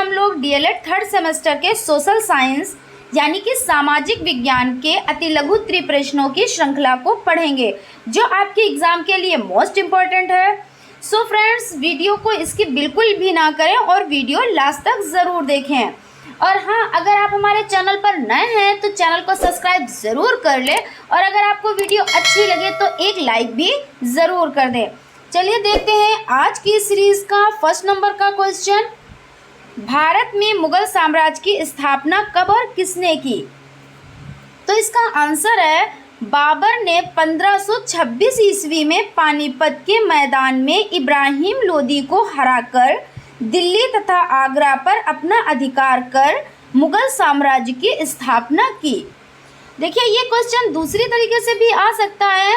हम लोग DElEd third semester के सोशल साइंस यानी कि सामाजिक विज्ञान के अति लघु त्रिप्रश्नों की श्रृंखला को पढ़ेंगे जो आपके एग्जाम के लिए मोस्ट इम्पॉर्टेंट है। सो फ्रेंड्स, वीडियो को इसकी बिल्कुल भी ना करें और वीडियो लास्ट तक ज़रूर देखें। और हाँ, अगर आप हमारे चैनल पर नए हैं तो चैनल को सब्सक्राइब ज़रूर कर लें और अगर आपको वीडियो अच्छी लगे तो एक लाइक भी ज़रूर कर दें। चलिए देखते हैं आज की सीरीज़ का फर्स्ट नंबर का क्वेश्चन। भारत में मुगल साम्राज्य की स्थापना कब और किसने की? तो इसका आंसर है बाबर ने 1526 ईस्वी में पानीपत के मैदान में इब्राहिम लोदी को हराकर दिल्ली तथा आगरा पर अपना अधिकार कर मुगल साम्राज्य की स्थापना की। देखिए, ये क्वेश्चन दूसरी तरीके से भी आ सकता है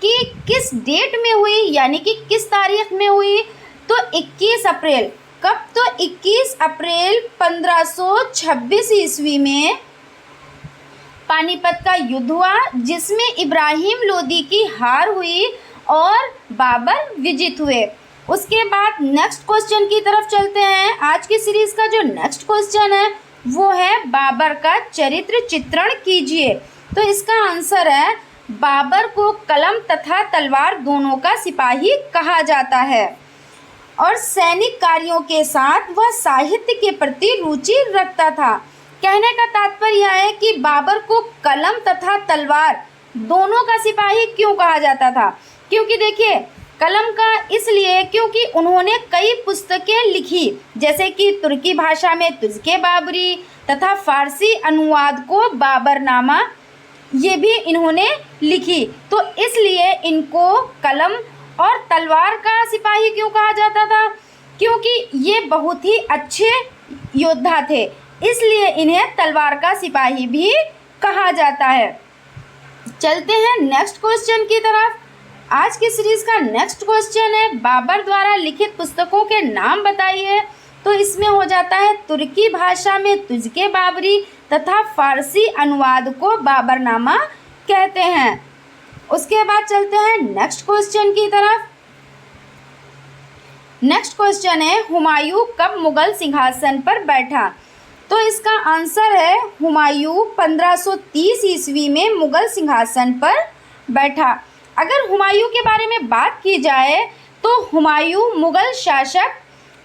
कि किस डेट में हुई, यानी कि किस तारीख में हुई। तो 21 अप्रैल, कब? तो 21 अप्रैल 1526 ईस्वी में पानीपत का युद्ध हुआ जिसमें इब्राहिम लोदी की हार हुई और बाबर विजित हुए। उसके बाद नेक्स्ट क्वेश्चन की तरफ चलते हैं। आज की सीरीज़ का जो नेक्स्ट क्वेश्चन है वो है बाबर का चरित्र चित्रण कीजिए। तो इसका आंसर है बाबर को कलम तथा तलवार दोनों का सिपाही कहा जाता है और सैनिक कार्यों के साथ वह साहित्य के प्रति रुचि रखता था। कहने का तात्पर्य यह है कि बाबर को कलम तथा तलवार दोनों का सिपाही क्यों कहा जाता था? क्योंकि देखिए, कलम का इसलिए क्योंकि उन्होंने कई पुस्तकें लिखी, जैसे कि तुर्की भाषा में तुज़के बाबरी तथा फारसी अनुवाद को बाबरनामा, ये भी इन्होंने लिखी। तो इसलिए इनको कलम और तलवार का सिपाही क्यों कहा जाता था? क्योंकि ये बहुत ही अच्छे योद्धा थे, इसलिए इन्हें तलवार का सिपाही भी कहा जाता है। चलते हैं नेक्स्ट क्वेश्चन की तरफ। आज की सीरीज़ का नेक्स्ट क्वेश्चन है बाबर द्वारा लिखित पुस्तकों के नाम बताइए। तो इसमें हो जाता है तुर्की भाषा में तुज़के बाबरी तथा फारसी अनुवाद को बाबरनामा कहते हैं। उसके बाद चलते हैं नेक्स्ट क्वेश्चन की तरफ। नेक्स्ट क्वेश्चन है हुमायूं कब मुगल सिंहासन पर बैठा? तो इसका आंसर है हुमायूं 1530 ईस्वी में मुगल सिंहासन पर बैठा। अगर हुमायूं के बारे में बात की जाए तो हुमायूं मुगल शासक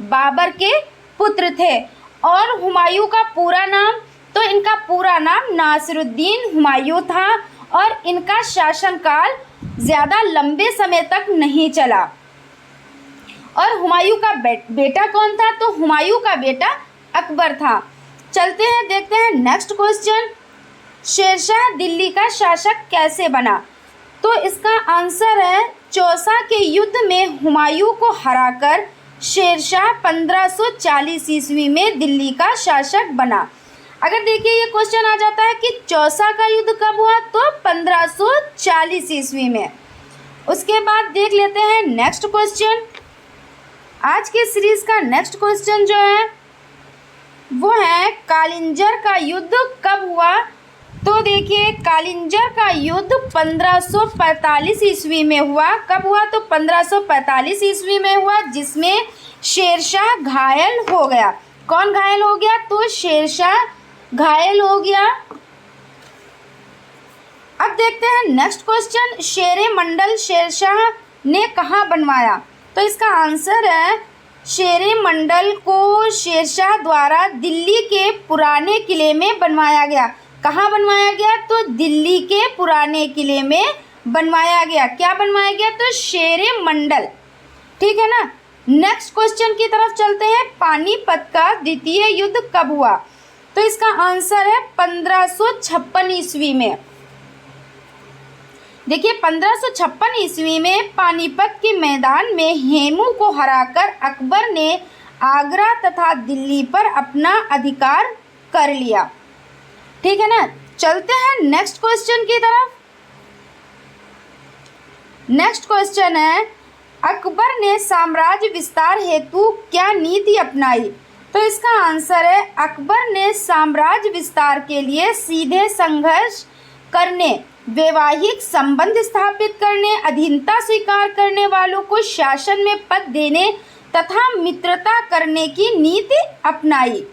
बाबर के पुत्र थे और हुमायूं का पूरा नाम, तो इनका पूरा नाम नासिरुद्दीन हुमायूं था और इनका शासनकाल ज़्यादा लंबे समय तक नहीं चला। और हुमायूं का बेटा कौन था? तो हुमायूं का बेटा अकबर था। चलते हैं, देखते हैं नेक्स्ट क्वेश्चन। शेरशाह दिल्ली का शासक कैसे बना? तो इसका आंसर है चौसा के युद्ध में हुमायूं को हराकर शेरशाह 1540 ईस्वी में दिल्ली का शासक बना। अगर देखिए, ये क्वेश्चन आ जाता है कि चौसा का युद्ध कब हुआ? तो 1540 ईस्वी में। उसके बाद देख लेते हैं नेक्स्ट क्वेश्चन। आज के सीरीज़ का नेक्स्ट क्वेश्चन जो है वो है कालिंजर का युद्ध कब हुआ? तो देखिए, कालिंजर का युद्ध 1545 ईस्वी में हुआ। कब हुआ? तो 1545 ईस्वी में हुआ, जिसमें शेरशाह घायल हो गया। कौन घायल हो गया? तो शेरशाह घायल हो गया। अब देखते हैं नेक्स्ट क्वेश्चन। शेरे मंडल शेरशाह ने कहाँ बनवाया? तो इसका आंसर है शेरे मंडल को शेरशाह द्वारा दिल्ली के पुराने किले में बनवाया गया। कहाँ बनवाया गया? तो दिल्ली के पुराने किले में बनवाया गया। क्या बनवाया गया? तो शेरे मंडल। ठीक है ना। नेक्स्ट क्वेश्चन की तरफ चलते हैं। पानीपत का द्वितीय युद्ध कब हुआ? तो इसका आंसर है 1556 ईस्वी में। देखिए, 1556 ईस्वी में पानीपत के मैदान में हेमू को हराकर अकबर ने आगरा तथा दिल्ली पर अपना अधिकार कर लिया। ठीक है ना। चलते हैं नेक्स्ट क्वेश्चन की तरफ। नेक्स्ट क्वेश्चन है अकबर ने साम्राज्य विस्तार हेतु क्या नीति अपनाई? तो इसका आंसर है अकबर ने साम्राज्य विस्तार के लिए सीधे संघर्ष करने, वैवाहिक संबंध स्थापित करने, अधीनता स्वीकार करने वालों को शासन में पद देने तथा मित्रता करने की नीति अपनाई।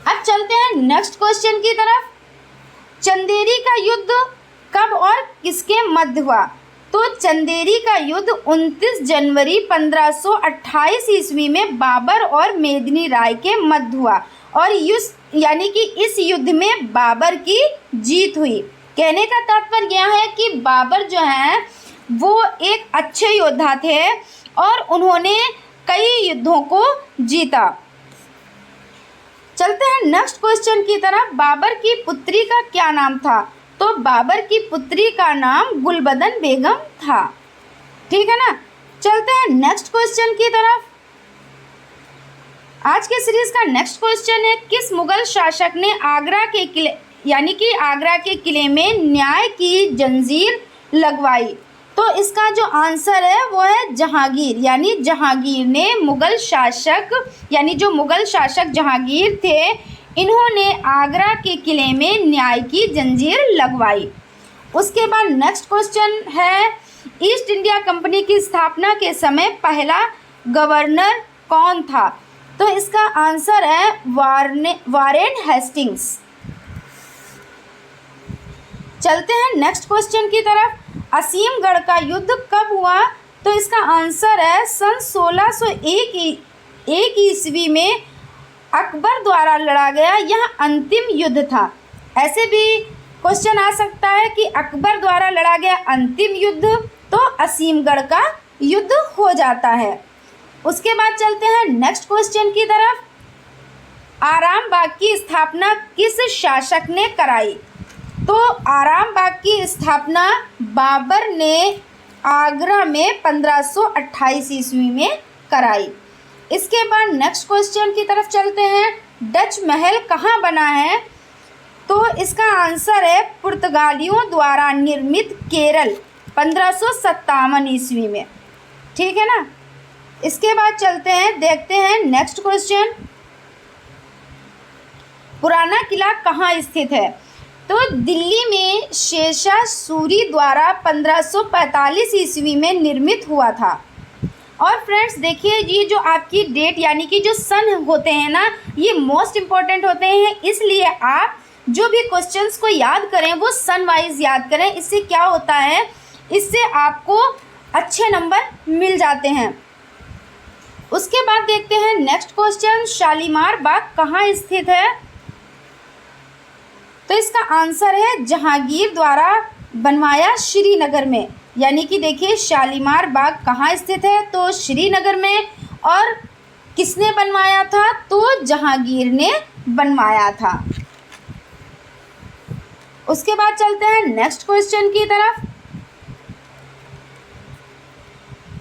अब चलते हैं नेक्स्ट क्वेश्चन की तरफ। चंदेरी का युद्ध कब और किसके मध्य हुआ? तो चंदेरी का युद्ध 29 जनवरी 1528 ईस्वी में बाबर और मेदिनी राय के मध्य हुआ और यानी कि इस युद्ध में बाबर की जीत हुई। कहने का तात्पर्य यह है कि बाबर जो है वो एक अच्छे योद्धा थे और उन्होंने कई युद्धों को जीता। चलते हैं नेक्स्ट क्वेश्चन की तरफ। बाबर की पुत्री का क्या नाम था? तो बाबर की पुत्री का नाम गुलबदन बेगम था। ठीक है ना। चलते हैं नेक्स्ट क्वेश्चन की तरफ। आज के सीरीज का नेक्स्ट क्वेश्चन है, किस मुगल शासक ने आगरा के किले यानी कि आगरा के किले में न्याय की जंजीर लगवाई? तो इसका जो आंसर है वो है जहांगीर। यानी जहांगीर ने मुगल शासक यानी जो मुगल शासक जहांगीर थे, इन्होंने आगरा के किले में न्याय की जंजीर लगवाई। उसके बाद नेक्स्ट क्वेश्चन है, ईस्ट इंडिया कंपनी की स्थापना के समय पहला गवर्नर कौन था? तो इसका आंसर है वारेन हेस्टिंग्स। चलते हैं नेक्स्ट क्वेश्चन की तरफ। असीमगढ़ का युद्ध कब हुआ? तो इसका आंसर है सन 1601 ईस्वी में अकबर द्वारा लड़ा गया यह अंतिम युद्ध था। ऐसे भी क्वेश्चन आ सकता है कि अकबर द्वारा लड़ा गया अंतिम युद्ध, तो असीमगढ़ का युद्ध हो जाता है। उसके बाद चलते हैं नेक्स्ट क्वेश्चन की तरफ। आरामबाग की स्थापना किस शासक ने कराई? तो आरामबाग की स्थापना बाबर ने आगरा में 1528 ईस्वी में कराई। इसके बाद नेक्स्ट क्वेश्चन की तरफ चलते हैं। डच महल कहाँ बना है? तो इसका आंसर है पुर्तगालियों द्वारा निर्मित केरल 1557 ईस्वी में। ठीक है ना। इसके बाद चलते हैं, देखते हैं नेक्स्ट क्वेश्चन। पुराना किला कहाँ स्थित है? तो दिल्ली में शेरशाह सूरी द्वारा 1545 ईस्वी में निर्मित हुआ था। और फ्रेंड्स देखिए, ये जो आपकी डेट यानी कि जो सन होते हैं ना, ये मोस्ट इम्पॉर्टेंट होते हैं। इसलिए आप जो भी क्वेश्चंस को याद करें वो सन वाइज याद करें। इससे क्या होता है, इससे आपको अच्छे नंबर मिल जाते हैं। उसके बाद देखते हैं नेक्स्ट क्वेश्चन। शालीमार बाग कहाँ स्थित है? तो इसका आंसर है जहांगीर द्वारा बनवाया श्रीनगर में। यानी कि देखिए शालीमार बाग कहाँ स्थित है? तो श्रीनगर में। और किसने बनवाया था? तो जहांगीर ने बनवाया था। उसके बाद चलते हैं नेक्स्ट क्वेश्चन की तरफ।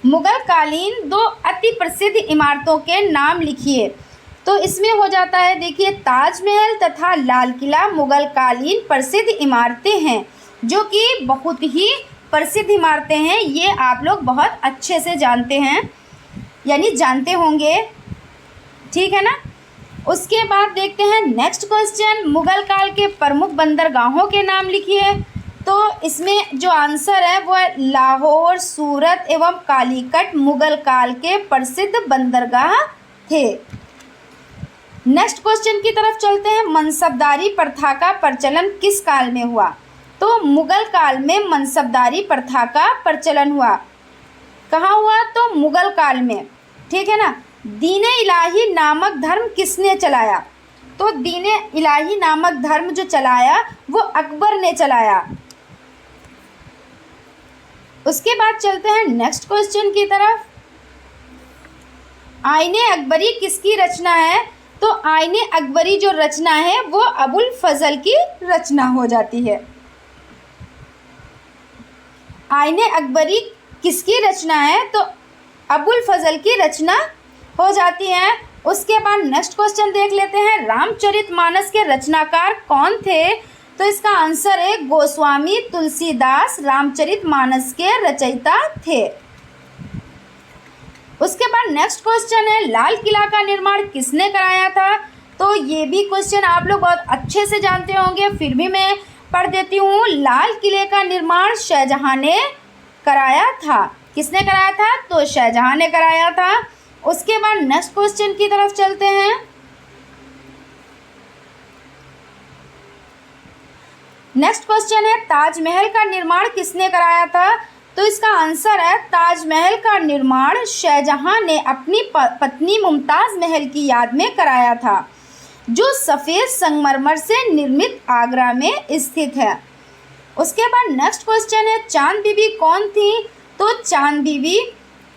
मुगल कालीन 2 अति प्रसिद्ध इमारतों के नाम लिखिए। तो इसमें हो जाता है, देखिए ताजमहल तथा लाल किला मुगल कालीन प्रसिद्ध इमारतें हैं, जो कि बहुत ही प्रसिद्ध इमारतें हैं। ये आप लोग बहुत अच्छे से जानते हैं, यानी जानते होंगे। ठीक है ना। उसके बाद देखते हैं नेक्स्ट क्वेश्चन। मुगल काल के प्रमुख बंदरगाहों के नाम लिखिए। तो इसमें जो आंसर है वो है लाहौर, सूरत एवं कालीकट मुगल काल के प्रसिद्ध बंदरगाह थे। नेक्स्ट क्वेश्चन की तरफ चलते हैं। मनसबदारी प्रथा का प्रचलन किस काल में हुआ? तो मुगल काल में मनसबदारी प्रथा का प्रचलन हुआ। कहाँ हुआ? तो मुगल काल में। ठीक है ना। दीन इलाही नामक धर्म किसने चलाया? तो दीन इलाही नामक धर्म जो चलाया वो अकबर ने चलाया। उसके बाद चलते हैं नेक्स्ट क्वेश्चन की तरफ। आईने अकबरी किसकी रचना है? तो आईने अकबरी जो रचना है वो अबुल फजल की रचना हो जाती है। आईने अकबरी किसकी रचना है? तो अबुल फजल की रचना हो जाती है। उसके बाद नेक्स्ट क्वेश्चन देख लेते हैं। रामचरितमानस के रचनाकार कौन थे? तो इसका आंसर है गोस्वामी तुलसीदास रामचरितमानस के रचयिता थे। उसके बाद नेक्स्ट क्वेश्चन है, लाल किला का निर्माण किसने कराया था? तो ये भी क्वेश्चन आप लोग बहुत अच्छे से जानते होंगे, फिर भी मैं पढ़ देती हूँ। लाल किले का निर्माण शाहजहां ने कराया था। किसने कराया था? तो शाहजहां ने कराया था। उसके बाद नेक्स्ट क्वेश्चन की तरफ चलते हैं। नेक्स्ट क्वेश्चन है ताजमहल का निर्माण किसने कराया था? तो इसका आंसर है ताजमहल का निर्माण शाहजहां ने अपनी पत्नी मुमताज महल की याद में कराया था, जो सफ़ेद संगमरमर से निर्मित आगरा में स्थित है। उसके बाद नेक्स्ट क्वेश्चन है चांद बीबी कौन थी? तो चांद बीबी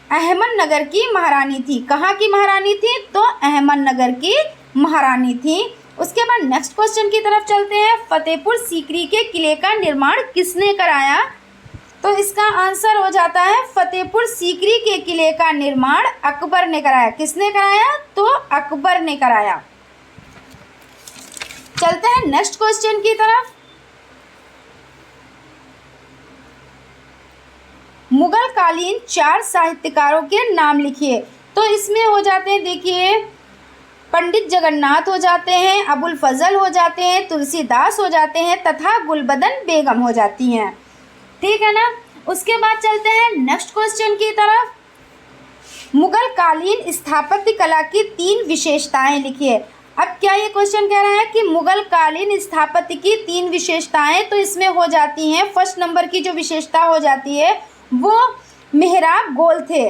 अहमदनगर की महारानी थी। कहाँ की महारानी थी? तो अहमदनगर की महारानी थी। उसके बाद नेक्स्ट क्वेश्चन की तरफ चलते हैं। फतेहपुर सीकरी के किले का निर्माण किसने कराया? तो इसका आंसर हो जाता है फतेहपुर सीकरी के किले का निर्माण अकबर ने कराया। किसने कराया? तो अकबर ने कराया। चलते हैं नेक्स्ट क्वेश्चन की तरफ। मुगल कालीन 4 साहित्यकारों के नाम लिखिए। तो इसमें हो जाते हैं, देखिए, पंडित जगन्नाथ हो जाते हैं, अबुल फजल हो जाते हैं, तुलसीदास हो जाते हैं तथा गुलबदन बेगम हो जाती हैं। ठीक है ना। उसके बाद चलते हैं नेक्स्ट क्वेश्चन की तरफ। मुगल कालीन स्थापत्य कला की 3 विशेषताएं लिखिए। अब क्या ये क्वेश्चन कह रहा है कि मुगल कालीन स्थापत्य की 3 विशेषताएं, तो इसमें हो जाती हैं, फर्स्ट नंबर की जो विशेषता हो जाती है वो मेहराब गोल थे,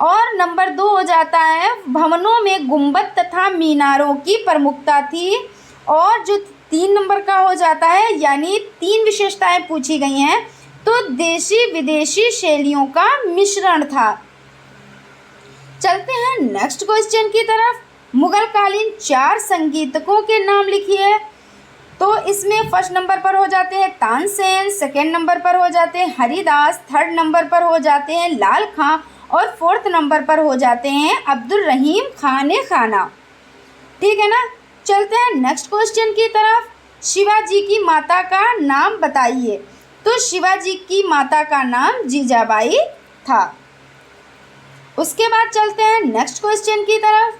और नंबर 2 हो जाता है भवनों में गुंबद तथा मीनारों की प्रमुखता थी, और जो 3 नंबर का हो जाता है, यानी 3 विशेषताएं पूछी गई हैं, तो देशी विदेशी शैलियों का मिश्रण था। चलते हैं नेक्स्ट क्वेश्चन की तरफ। मुगल कालीन 4 संगीतकों के नाम लिखिए। तो इसमें फर्स्ट नंबर पर हो जाते हैं तानसेन, सेकेंड नंबर पर हो जाते हैं हरिदास, थर्ड नंबर पर हो जाते हैं लाल खां, और फोर्थ नंबर पर हो जाते हैं अब्दुल रहीम खान खाना। ठीक है ना। चलते हैं नेक्स्ट क्वेश्चन की तरफ। शिवाजी की माता का नाम बताइए। तो शिवाजी की माता का नाम जीजाबाई था। उसके बाद चलते हैं नेक्स्ट क्वेश्चन की तरफ।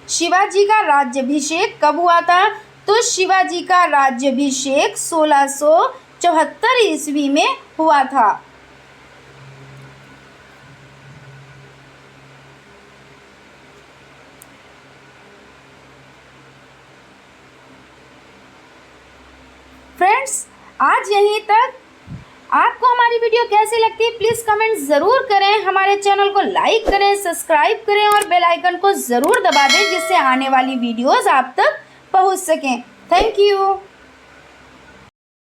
शिवाजी का राज्याभिषेक कब हुआ था? तो शिवाजी का राज्याभिषेक 1674 ईस्वी में हुआ था। फ्रेंड्स, आज यहीं तक। आपको हमारी वीडियो कैसी लगती है प्लीज़ कमेंट ज़रूर करें। हमारे चैनल को लाइक करें, सब्सक्राइब करें और बेल आइकन को ज़रूर दबा दें, जिससे आने वाली वीडियोस आप तक पहुंच सकें। Thank you.